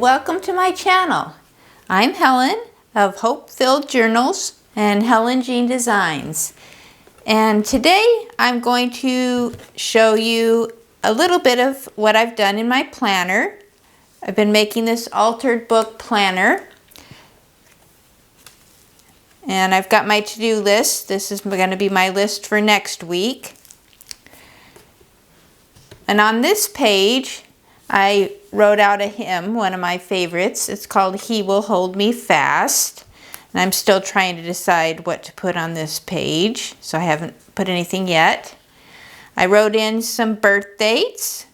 and welcome to my channel. I'm Helen of Hope-Filled Journals and Helen Jeanne Designs. And today I'm going to show you a little bit of what I've done in my planner. I've been making this altered book planner. And I've got my to-do list. This is going to be my list for next week. And on this page, I wrote out a hymn, one of my favorites. It's called "He Will Hold Me Fast." And I'm still trying to decide what to put on this page, so I haven't put anything yet. I wrote in some birth dates.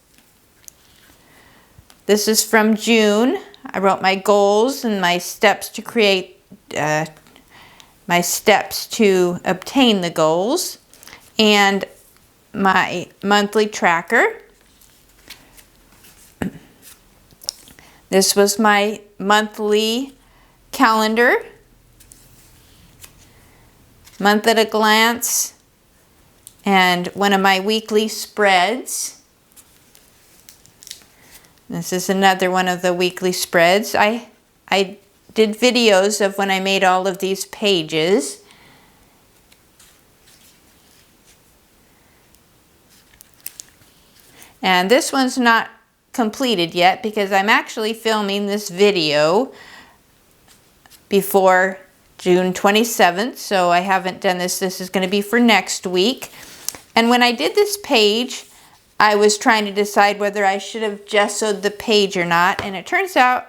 This is from June. I wrote my goals and my steps to create, my steps to obtain the goals, and my monthly tracker. This was my monthly calendar, month at a glance, and one of my weekly spreads. This is another one of the weekly spreads. I did videos of when I made all of these pages. And this one's not completed yet because I'm actually filming this video before June 27th, so I haven't done this. This is going to be for next week. And when I did this page, I was trying to decide whether I should have gessoed the page or not, and it turns out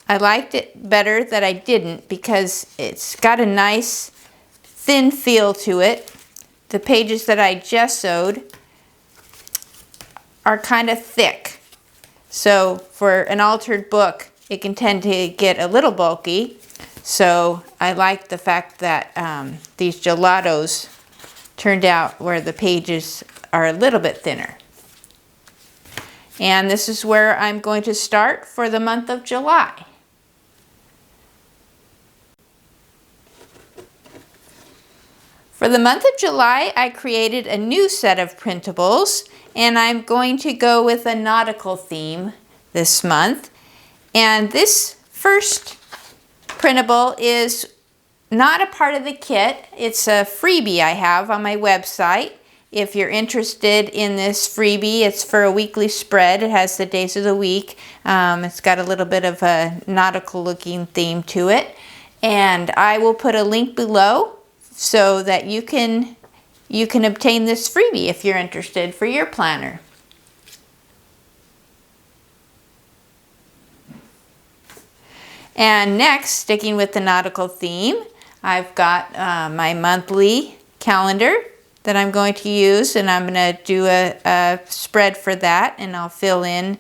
I liked it better that I didn't because it's got a nice thin feel to it. The pages that I gessoed are kind of thick. So for an altered book, it can tend to get a little bulky. So I like the fact that these gelatos turned out where the pages are a little bit thinner. And this is where I'm going to start for the month of July. For the month of July, I created a new set of printables, and I'm going to go with a nautical theme this month. And this first printable is not a part of the kit. It's a freebie I have on my website. If you're interested in this freebie, it's for a weekly spread. It has the days of the week. It's got a little bit of a nautical looking theme to it. And I will put a link below so that you can obtain this freebie if you're interested for your planner. And next, sticking with the nautical theme, I've got my monthly calendar that I'm going to use, and I'm going to do a spread for that, and I'll fill in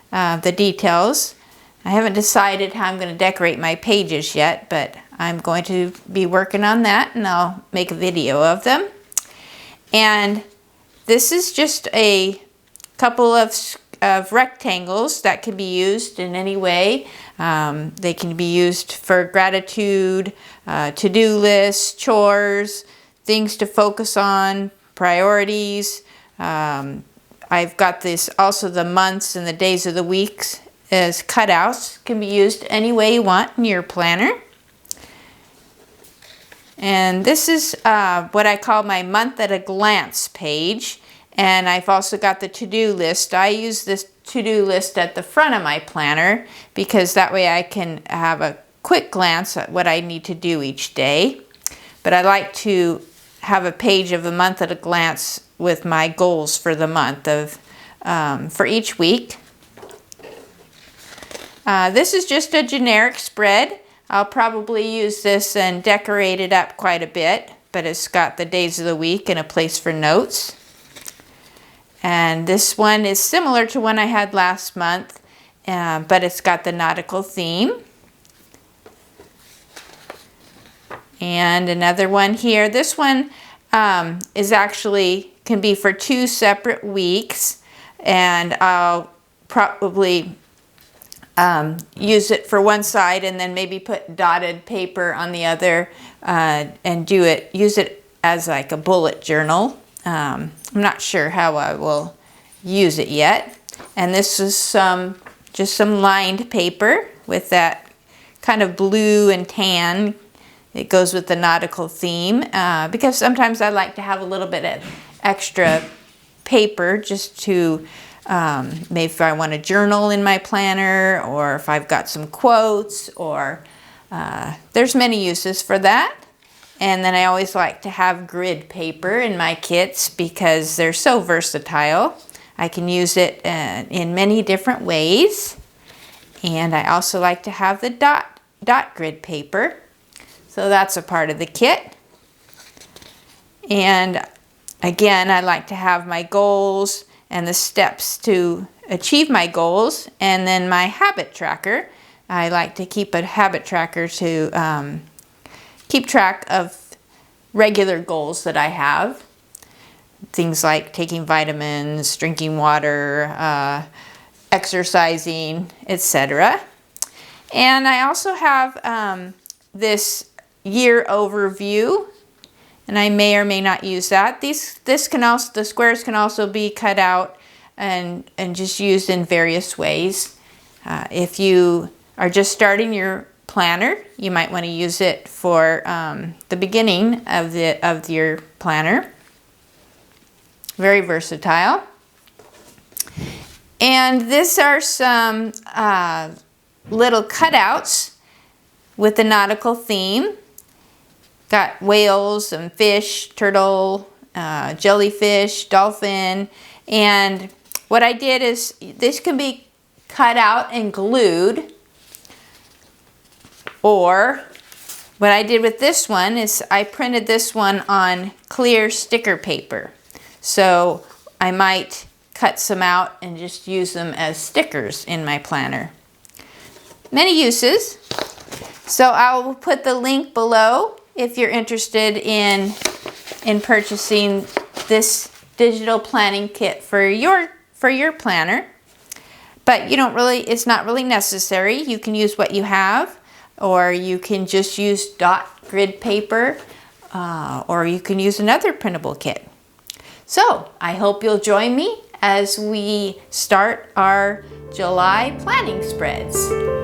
the details. I haven't decided how I'm going to decorate my pages yet, but I'm going to be working on that, and I'll make a video of them. And this is just a couple of rectangles that can be used in any way. They can be used for gratitude, to-do lists, chores, things to focus on, priorities. I've got this also the months and the days of the weeks as cutouts. Can be used any way you want in your planner. And this is what I call my month at a glance page. And I've also got the to-do list. I use this to-do list at the front of my planner because that way I can have a quick glance at what I need to do each day. But I like to have a page of a month at a glance with my goals for the month for each week. This is just a generic spread. I'll probably use this and decorate it up quite a bit, but it's got the days of the week and a place for notes. And this one is similar to one I had last month, but it's got the nautical theme. And another one here. This one is actually can be for 2 separate weeks, and I'll probably use it for one side and then maybe put dotted paper on the other and use it as like a bullet journal. I'm not sure how I will use it yet. And this is some just some lined paper with that kind of blue and tan. It goes with the nautical theme because sometimes I like to have a little bit of extra paper just to maybe if I want to journal in my planner, or if I've got some quotes, or there's many uses for that. And then I always like to have grid paper in my kits because they're so versatile. I can use it in many different ways. And I also like to have the dot grid paper. So that's a part of the kit. And again, I like to have my goals and the steps to achieve my goals, and then my habit tracker. I like to keep a habit tracker to keep track of regular goals that I have. Things like taking vitamins, drinking water, exercising, etc. And I also have this year overview, and I may or may not use that. The squares can also be cut out and just used in various ways. If you are just starting your planner, you might want to use it for the beginning of your planner. Very versatile. And these are some little cutouts with the nautical theme. Got whales and fish, turtle, jellyfish, dolphin. And what I did is, this can be cut out and glued. Or what I did with this one is I printed this one on clear sticker paper. So I might cut some out and just use them as stickers in my planner. Many uses. So I will put the link below if you're interested in purchasing this digital planning kit for your planner. But it's not really necessary. You can use what you have, or you can just use dot grid paper, or you can use another printable kit. So I hope you'll join me as we start our July planning spreads.